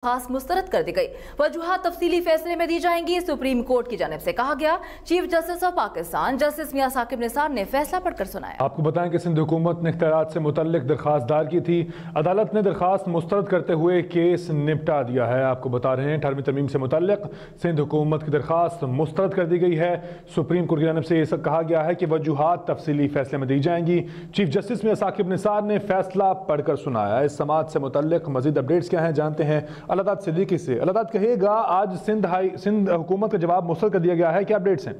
दरख्वास्त मुस्तरद कर दी गई। वजूहात तफसीली फैसले में दी जाएंगी। सुप्रीम कोर्ट की जानिब से कहा गया। Chief justice of Pakistan justice Mian Saqib Nisar ने फैसला पढ़कर सुनाया। आपको बताएं कि सिंध हुकूमत ने इख्तियारात से मुतल्लिक दरख्वास्त दायर की थी। अदालत ने दरख्वास्त मुस्तरद करते हुए केस निपटा दिया है। आपको बता रहे हैं 18वीं तरमीम से मुतल्लिक सिंध हुकूमत की दरख्वास्त मुस्तरद कर दी गई है। सुप्रीम कोर्ट की जानिब से ये कहा गया है कि वजूहात तफसीली फैसले में दी जाएंगी। चीफ जस्टिस मियां साकिब निसार ने फैसला पढ़कर सुनाया। इस समाअत से मुतल्लिक मजीद अपडेट्स क्या हैं जानते हैं अल्लादाद सिद्दीकी से। अल्लादाद कहिएगा, आज सिंध हुकूमत का जवाब मुस्तरद कर दिया गया है, क्या अपडेट्स हैं?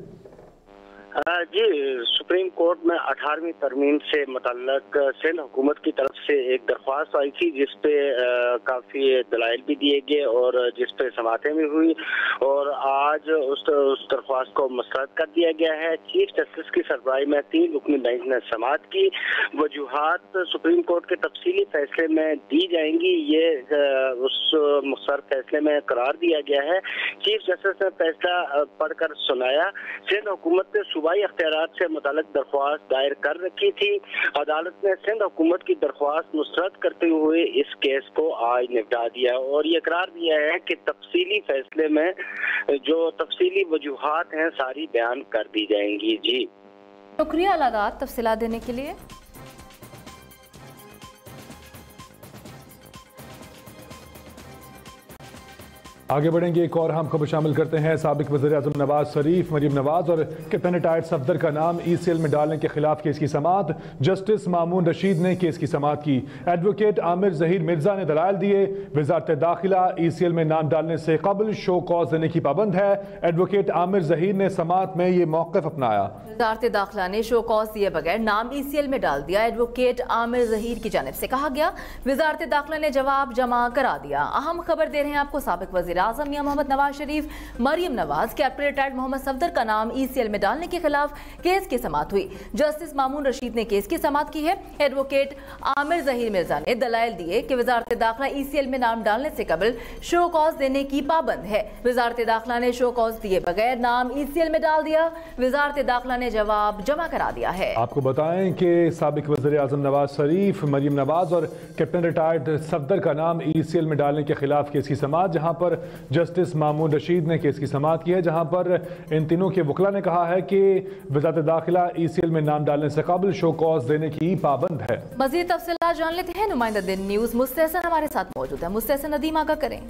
जी, सुप्रीम कोर्ट में 18वीं तरमीम से मुतल्लक सिंध हुकूमत की तरफ से एक दरख्वास्त आई थी जिसपे काफ़ी दलाइल भी दिए गए और जिसपे समातें भी हुई और आज उस दरख्वास्त को मुस्तरद कर दिया गया है। चीफ जस्टिस की सरबराही में 3 रुकनी बेंच ने समात की। वजूहात सुप्रीम कोर्ट के तफसीली फैसले में दी जाएंगी, ये उस मुस्तरद फैसले में करार दिया गया है। चीफ जस्टिस ने फैसला पढ़कर सुनाया। सिंध हुकूमत ने सूबाई अख्तियारात से मुताल्लिक दरख्वास्त दायर कर रखी थी। अदालत ने सिंध हुकूमत की दरख्वास्त मुस्तरद करते हुए इस केस को आज निपटा दिया और ये करार दिया है कि तफसीली फैसले में जो तफसीली वजूहात हैं सारी बयान कर दी जाएंगी। जी शुक्रिया अल्लादाद तफसीलात देने के लिए। आगे बढ़ेंगे, एक और हम खबर शामिल करते हैं। साबिक वज़ीर आज़म नवाज शरीफ, मरीम नवाज और कैप्टन रिटायर्ड सफदर का नाम ECL में डालने के खिलाफ केस की समाअत। जस्टिस मामून रशीद ने केस की समाअत की। एडवोकेट आमिर ज़हीर मिर्जा ने दलाइल दिए। वज़ारत दाखिला ECL में नाम डालने से कबल शो कॉज देने की पाबंद है। एडवोकेट आमिर ज़हीर ने समाअत में ये मौक़िफ़ अपनाया। वज़ारत दाखिला ने शो कॉज दिए बगैर नाम ECL में डाल दिया। एडवोकेट आमिर ज़हीर की जानिब से कहा गया। वज़ारत दाखिला ने जवाब जमा करा दिया। अहम खबर दे रहे हैं आपको। साबिक वज़ीर आज़म मियां मोहम्मद नवाज शरीफ, मरियम नवाज, कैप्टन रिटायर्ड मोहम्मद सफदर का नाम ECL में डालने के खिलाफ केस की समाअत हुई। जस्टिस मामून रशीद ने केस की समाअत की है। एडवोकेट आमिर ज़हीर मिर्जा ने दलाइल दिए कि वज़ारत दाखिला ECL में नाम डालने से कबल शो कॉज देने की पाबंद है। वज़ारत दाखिला ने शो कॉज दिए बगैर नाम ECL में डाल दिया। वज़ारत दाखिला ने जवाब जमा करा दिया है। आपको बताएं कि साबिक वज़ीर आज़म नवाज शरीफ, मरियम नवाज और कैप्टन रिटायर्ड सफदर का नाम ECL में डालने के खिलाफ केस की समाअत, जहां पर जस्टिस मामून रशीद ने केस की समाअत की है, जहां पर इन तीनों के वकला ने कहा है कि वज़ारत दाखिला ECL में नाम डालने से कबल शो कॉज देने की पाबंद है। मज़ीद तफसीलात जान लेते हैं। नुमाइंदा दिन न्यूज़ मुस्तहसन हमारे साथ मौजूद है। मुस्तहसन नदीम आगा करें।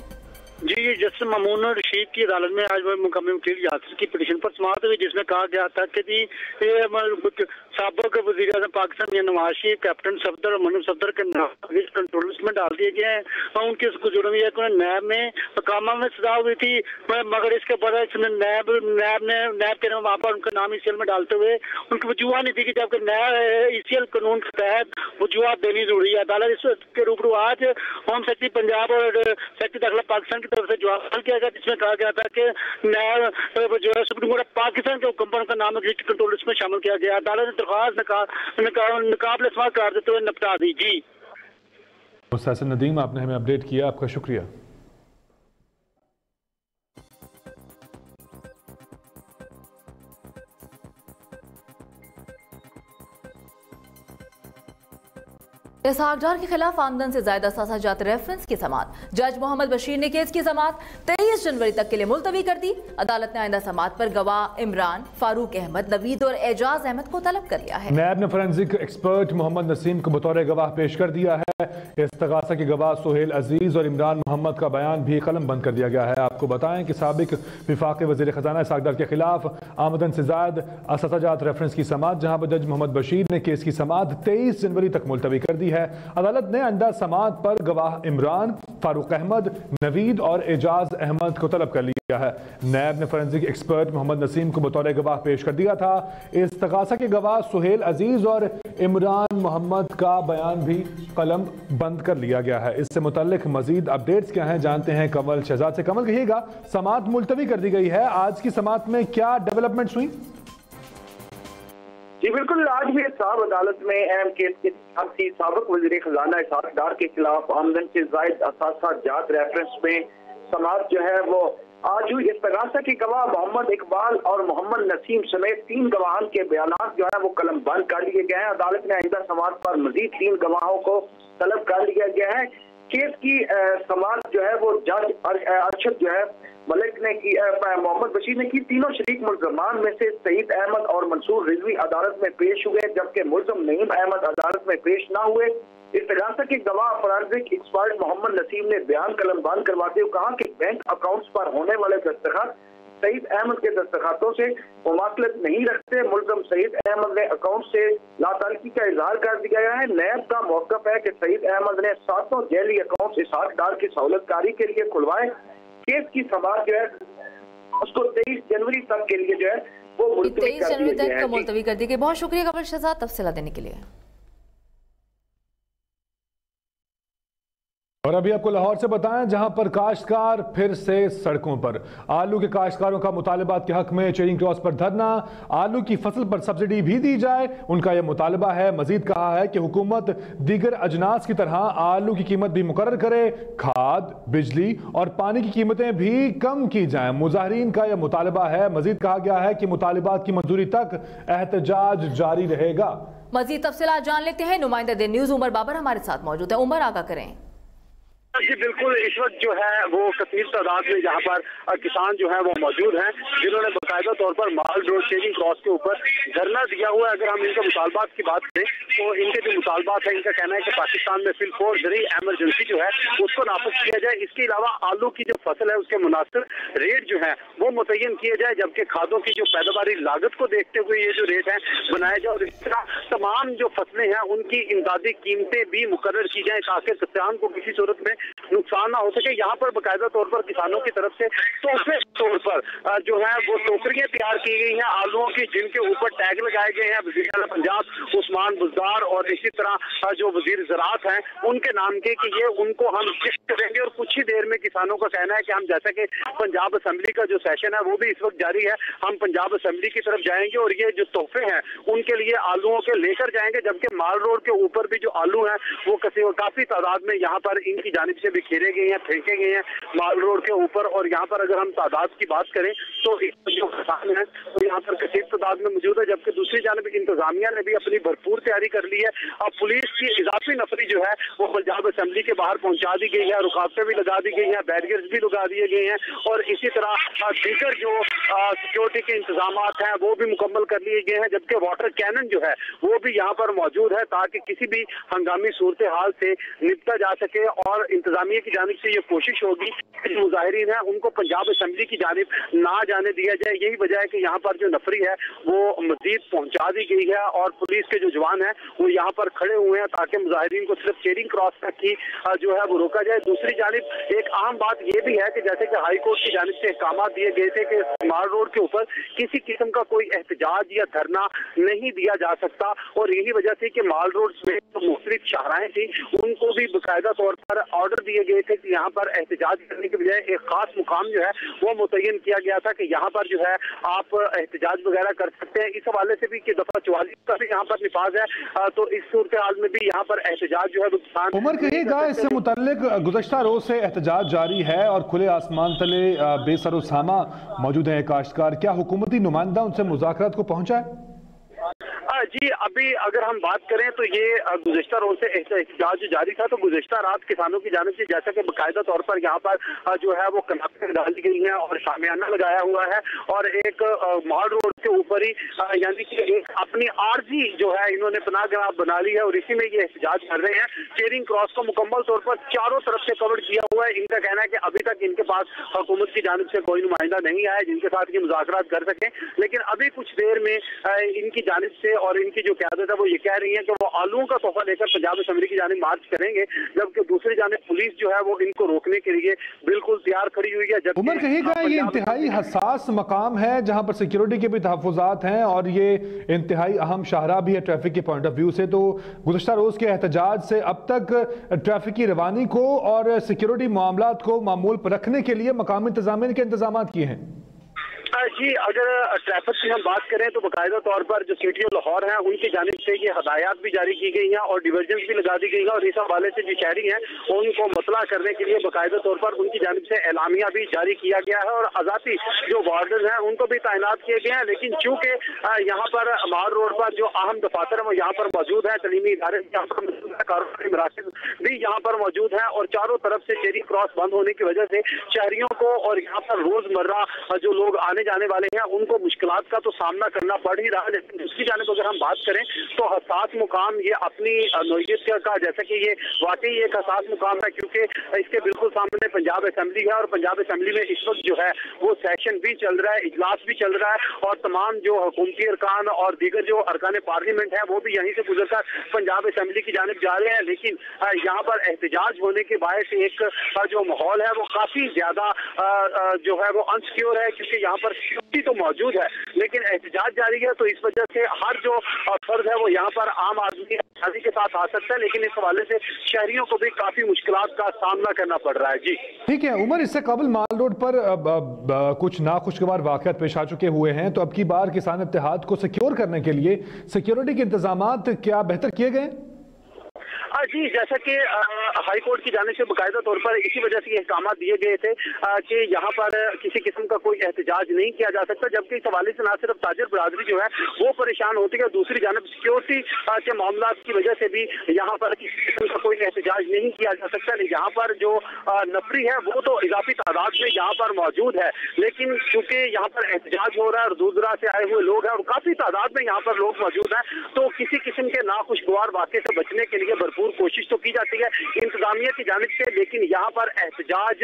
जी, जस्टिस मामून रशीद की अदालत में आज मुकम्मल वकील यासिर की पिटीशन पर समाअत हुई, जिसमें कहा गया था कि जी साबिक वज़ीर आज़म पाकिस्तान मियां नवाज शरीफ, कैप्टन सफदर और मरीम सफदर के कंट्रोलर्स में डाल दिए गए हैं और उनके जुर्म यह है नैब में कामा में सजा हुई थी, मगर इसके बाद नैब के वहाँ पर उनका नाम ECL में डालते हुए उनकी वजूहत नहीं थी कि जबकि नैब ECL कानून के तहत वजूहत देनी जरूरी है। अदालत इसके रूबरू आज होम सेक्रेटरी पंजाब और सेक्रेटरी दाखिला पाकिस्तान की तरफ से जवाब किया गया, जिसमें कहा गया था कि नैब जो है सुप्रीम कोर्ट पाकिस्तान के हुक्म का नाम कंट्रोल में शामिल किया गया। अदालत ने दरख्वास्त नकाबिल इस्तेमाल करार देते हुए निपटा दी। जी मुस्तहसन नदीम, आपने हमें अपडेट किया, आपका शुक्रिया। इसहाक डार के खिलाफ आमदन से ज्यादा साजात रेफरेंस की समाअत। जज मोहम्मद बशीर ने केस की समाअत 23 जनवरी तक के लिए मुलतवी कर दी। अदालत ने आइंदा समाअत पर गवाह इमरान, फारूक अहमद, नवीद और एजाज अहमद को तलब कर लिया है। नैब ने फोरेंसिक एक्सपर्ट मोहम्मद नसीम को बतौर गवाह पेश कर दिया है। इस्तगासा के गवाह सुहेल अजीज और इमरान मोहम्मद का बयान भी कलम बंद कर दिया गया है। आपको बताएं कि साबिक विफाकी वज़ीर खजाना इसहाक डार के खिलाफ आमदन से ज्यादा साजात रेफरेंस की समाअत, जहां पर जज मोहम्मद बशीर ने केस की समाअत 23 जनवरी तक मुलतवी कर दी है। अदालत ने आइंदा समाअत पर गवाह इमरान, फारूक अहमद, नवीद और एजाज अहमद को तलब कर लिया है। नैब ने फोरेंसिक एक्सपर्ट मोहम्मद नसीम को बतौर गवाह पेश कर दिया था। इस्तगासा के गवाह सुहेल अजीज और इमरान मोहम्मद का बयान भी कलम बंद कर लिया गया है। इससे मुतल्लिक मजीद अपडेट्स क्या हैं जानते हैं कमल शहजाद से। कमल, कहिएगा, समाअत मुलतवी कर दी गई है, आज की समाअत में क्या डेवलपमेंट्स हुई? जी बिल्कुल, आज भी साहब अदालत में अहम केस के साथी साबिक वज़ीर खजाना इसहाक डार के खिलाफ आमदन से ज़ायद असासाजात रेफरेंस में समाअत जो है वो आज हुई। इस्तगासा के गवाह मोहम्मद इकबाल और मोहम्मद नसीम समेत 3 गवाहान के बयान जो है वो कलम बंद कर लिए गए हैं। अदालत ने आइंदा समाअत पर मजीद 3 गवाहों को तलब कर लिया गया है। केस की समाअत जो है वो जज अरशद जो है मलिक ने की, मोहम्मद बशीर ने की। तीनों शरीक मुल्जमान में से सईद अहमद और मंसूर रिजवी अदालत में पेश हुए, जबकि मुल्जम नईम अहमद अदालत में पेश न हुए। इस्तगासा के गवाह फॉरेंसिक एक्सपर्ट मोहम्मद नसीम ने बयान कलमबंद करवाते हुए कहा कि बैंक अकाउंट्स पर होने वाले दस्तखत सईद अहमद के दस्तखतों से मुमासलत नहीं रखते। मुल्जम सईद अहमद ने अकाउंट से लाताल्लुकी का इजहार कर दिया है। नैब का मौकफ है कि सईद अहमद ने 700 जेली अकाउंट इसहाक डार की सहूलतकारी के लिए खुलवाए। केस की समाअत जो है उसको 23 जनवरी तक के लिए जो है वो 23 जनवरी तक मुलतवी कर दी गई। बहुत शुक्रिया कमर शहजाद तफसीला देने के लिए। और अभी आपको लाहौर से बताएं, जहां पर काश्तकार फिर से सड़कों पर। आलू के काश्तकारों का मुतालबात के हक में चेरिंग क्रॉस पर धरना। आलू की फसल पर सब्सिडी भी दी जाए, उनका यह मुतालबा है। मजीद कहा है कि हुकूमत दीगर अजनास की तरह आलू की कीमत भी मुकर्रर करे, खाद, बिजली और पानी की कीमतें भी कम की जाएं। मुजाहिरीन का यह मुतालबा है। मजीद कहा गया है कि मुतालबात की मंजूरी तक एहतजाज जारी रहेगा। मजीद तफसीलात जान लेते हैं। नुमाइंदा दिन न्यूज उमर बाबर हमारे साथ मौजूद है। उमर, आगा करें। जी बिल्कुल, इस वक्त जो है वो कसीर तादाद में यहाँ पर किसान जो है वो मौजूद हैं, जिन्होंने बाकायदा तौर पर माल रोड चेरिंग क्रॉस के ऊपर धरना दिया हुआ है। अगर हम इनके मुतालबात की बात करें तो इनके जो मुतालबात है, इनका कहना है कि पाकिस्तान में फिलफोर ज़रूरी एमरजेंसी जो है उसको नाफिज किया जाए। इसके अलावा आलू की जो फसल है उसके मुनासिब रेट जो है वो मुतय्यन किए जाए, जबकि खादों की जो पैदावारी लागत को देखते हुए ये जो रेट है बनाया जाए। और इस तरह तमाम जो फसलें हैं उनकी इमदादी कीमतें भी मुकर्रर की जाए ताकि किसान को किसी सूरत में नुकसान ना हो सके। यहाँ पर बाकायदा तौर पर किसानों की तरफ से तोहफे तौर पर जो है वो टोकरियां तैयार की गई हैं आलूओं की, जिनके ऊपर टैग लगाए गए हैं वज़ीर आला पंजाब उस्मान बुज़दार और इसी तरह जो वज़ीर ज़राअत हैं उनके नाम के, कि ये उनको हम गिफ्ट करेंगे। और कुछ ही देर में किसानों का कहना है कि हम, जैसा कि पंजाब असेंबली का जो सेशन है वो भी इस वक्त जारी है, हम पंजाब असेंबली की तरफ जाएंगे और ये जो तोहफे हैं उनके लिए आलूओं के लेकर जाएंगे। जबकि माल रोड के ऊपर भी जो आलू हैं वो काफी तादाद में यहाँ पर इनकी जानिब से बिखेरे गए हैं, फेंके गए हैं माल रोड के ऊपर। और यहाँ पर अगर हम तादाद की बात करें तो जो किसान है वो यहाँ पर कसीर तादाद में मौजूद है, जबकि दूसरी जानिब इंतजामिया ने भी अपनी भरपूर तैयारी कर ली है। अब पुलिस की इजाफी नफरी जो है वो पंजाब असेंबली के बाहर पहुंचा दी गई है, रुकावटें भी लगा दी गई हैं, बैरियर्स भी लगा दिए गए हैं और इसी तरह दीगर जो सिक्योरिटी के इंतजाम हैं वो भी मुकम्मल कर लिए गए हैं। जबकि वाटर कैनन जो है वो भी यहाँ पर मौजूद है ताकि किसी भी हंगामी सूरत हाल से निपटा जा सके। और इंतजामिया की जानिब से ये कोशिश होगी कि जो मुजाहिरीन है उनको पंजाब असेंबली की जानिब ना जाने दिया जाए। यही वजह है कि यहाँ पर जो नफरी है वो मजीद पहुंचा दी गई है और पुलिस के जो जवान है वो यहाँ पर खड़े हुए हैं ताकि मुजाहिरीन को सिर्फ चेरिंग क्रॉस तक ही जो है वो रोका जाए। दूसरी जानिब एक अहम बात ये भी है कि जैसे कि हाई कोर्ट की जानिब से अहकाम दिए गए थे कि माल रोड के ऊपर किसी किस्म का कोई एहतजाज या धरना नहीं दिया जा सकता। और यही वजह थी कि माल रोड में जो मुख्तलिफ शाहराएं थी उनको भी बाकायदा तौर पर ऑर्डर दिए गए थे कि यहाँ पर एहतजाज करने के बजाय एक खास मुकाम जो है वो मुतय्यन किया गया था कि यहाँ पर जो है आप एहतजाज वगैरह कर सकते हैं। इस हवाले से भी कि दफा 44 का भी यहाँ पर निफाज है, तो इस सूरत हाल में भी यहाँ पर एहतजाज जो है उमर कहिएगा इससे मुतल्लिक गुज़श्ता रोज से एहतजाज जारी है और खुले आसमान तले बेसरो सामा मौजूद है काश्तकार। क्या हुकूमती नुमाइंदा उनसे मुज़ाकरात को पहुंचा है? जी अभी अगर हम बात करें तो ये गुज़श्ता रोज से एहतजाज जारी था, तो गुज़श्ता रात किसानों की जानिब से जैसा कि बाकायदा तौर पर यहाँ पर जो है वो कनातें डाली गई हैं और शामियाना लगाया हुआ है और एक माल रोड के ऊपर ही यानी कि एक अपनी आरजी जो है इन्होंने पनाहगाह बना ली है और इसी में ये एहतजाज कर रहे हैं। चेरिंग क्रॉस को मुकम्मल तौर पर चारों तरफ से कवर किया हुआ है। इनका कहना है कि अभी तक इनके पास हुकूमत की जानिब से कोई नुमाइंदा नहीं आया जिनके साथ ये मुज़ाकरात कर सकें, लेकिन अभी कुछ देर में इनकी जानिब से और इनकी जो क़यादत है वो ये कह रही है कि वो आलूओं का तोहफा लेकर पंजाब असेंबली की जानिब मार्च करेंगे, जबकि दूसरी जानिब पुलिस जो है वो इनको रोकने के लिए बिल्कुल तैयार खड़ी हुई है। उमर कहिएगा ये इंतहाई हसास मकाम है जहां पर सिक्योरिटी के भी तहफ़्फ़ुज़ात हैं और ये इंतहाई अहम शाहरा भी है ट्रैफिक के पॉइंट ऑफ व्यू से। तो गुज़श्ता रोज के एहतजाज से अब तक ट्रैफिक की रवानी को और सिक्योरिटी मामलात को मामूल पर रखने के लिए मकामी इंतजामिया के इंतजाम किए हैं? जी, अगर ट्रैफिक की हम बात करें तो बाकायदा तौर पर जो सिटी ऑफ लाहौर है उनकी जानिब से ये हदायत भी जारी की गई हैं और डिवर्जन भी लगा दी गई है और इस हवाले से जो शहरी हैं उनको मतला करने के लिए बाकायदा तौर पर उनकी जानिब से एलामिया भी जारी किया गया है और आजादी जो वार्डन हैं उनको भी तैनात किए गए हैं। लेकिन चूंकि यहाँ पर मार रोड पर जो अहम दफातर है वो यहाँ पर मौजूद है, तलीमी इदारे यहाँ पर मौजूद है, कारोबारी मराकज़ भी यहाँ पर मौजूद है और चारों तरफ से चेरी क्रॉस बंद होने की वजह से शहरियों को और यहाँ पर रोजमर्रा जो लोग आने जाने वाले हैं उनको मुश्किलात का तो सामना करना पड़ ही रहा है। लेकिन दूसरी जानिब अगर हम बात करें तो हसास मुकाम ये अपनी नोयत का, जैसा कि ये वाकई एक हसास मुकाम है क्योंकि इसके बिल्कुल सामने पंजाब असेंबली है और पंजाब असेंबली में इस वक्त जो है वो सेशन भी चल रहा है, इजलास भी चल रहा है और तमाम जो हुकूमती अरकान और दीगर जो अरकान पार्लियामेंट है वो भी यहीं से गुजरकर पंजाब असेंबली की जानिब जा रहे हैं। लेकिन यहाँ पर एहतजाज होने के बायस एक जो माहौल है वो काफी ज्यादा जो है वो अनसिक्योर है क्योंकि यहाँ पर सिक्योरिटी तो मौजूद है लेकिन एहतजाज जारी है। तो इस वजह से हर जो फर्द है वो यहाँ पर आम आदमी आजादी के साथ आ सकता है, लेकिन इस हवाले से शहरियों को भी काफी मुश्किलात का सामना करना पड़ रहा है। जी ठीक है उमर, इससे कबल माल रोड पर कुछ नाखुशगवार वाक़यात पेश आ चुके हुए हैं, तो अब की बार किसान इत्तेहाद को सिक्योर करने के लिए सिक्योरिटी के इंतजामात क्या बेहतर किए गए? जी, जैसा कि हाई कोर्ट की जानिब से बाकायदा तौर पर इसी वजह से ये अहकाम दिए गए थे कि यहाँ पर किसी किस्म का कोई एहतजाज नहीं किया जा सकता, जबकि इस हवाले से न सिर्फ ताजर बरादरी जो है वो परेशान होती है, दूसरी जानिब सिक्योरिटी के मामला की वजह से भी यहाँ पर किसी किस्म का कोई एहतजाज नहीं किया जा सकता। यहाँ पर जो नफरी है वो तो इजाफी तादाद में यहाँ पर मौजूद है, लेकिन चूंकि यहाँ पर एहतजाज हो रहा है और दूर दराज से आए हुए लोग हैं और काफी तादाद में यहाँ पर लोग मौजूद हैं, तो किसी किस्म के नाखुशगवार वाक़े से बचने के लिए भरपूर कोशिश तो की जाती है इंतजामिया की जानिब से, लेकिन यहाँ पर एहतजाज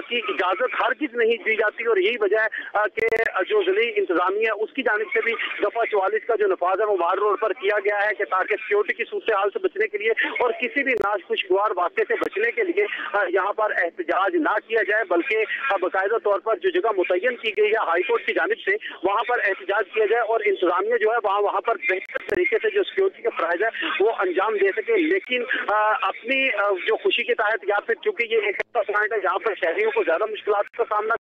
की इजाजत हरगिज नहीं दी जाती और यही वजह है कि जो ज़िली इंतजामिया उसकी जानिब से भी दफा 44 का जो नफाज है वो मार रोड पर किया गया है कि ताकि सिक्योरिटी की सूरत हाल से बचने के लिए और किसी भी नाखुशगवार वाक़े से बचने के लिए यहाँ पर एहतजाज ना किया जाए, बल्कि बाकायदा तौर पर जो जगह मुतय्यन की गई है हाई कोर्ट की जानिब से वहाँ पर एहतजाज किया जाए और इंतजामिया जो है वहाँ पर बेहतर तरीके से जो सिक्योरिटी के फ़राइज़ है वो अंजाम दे सके। लेकिन अपनी जो खुशी के तहत या फिर चूंकि ये एक ऐसा पॉइंट है जहाँ पर शहरियों को ज्यादा मुश्किलात का सामना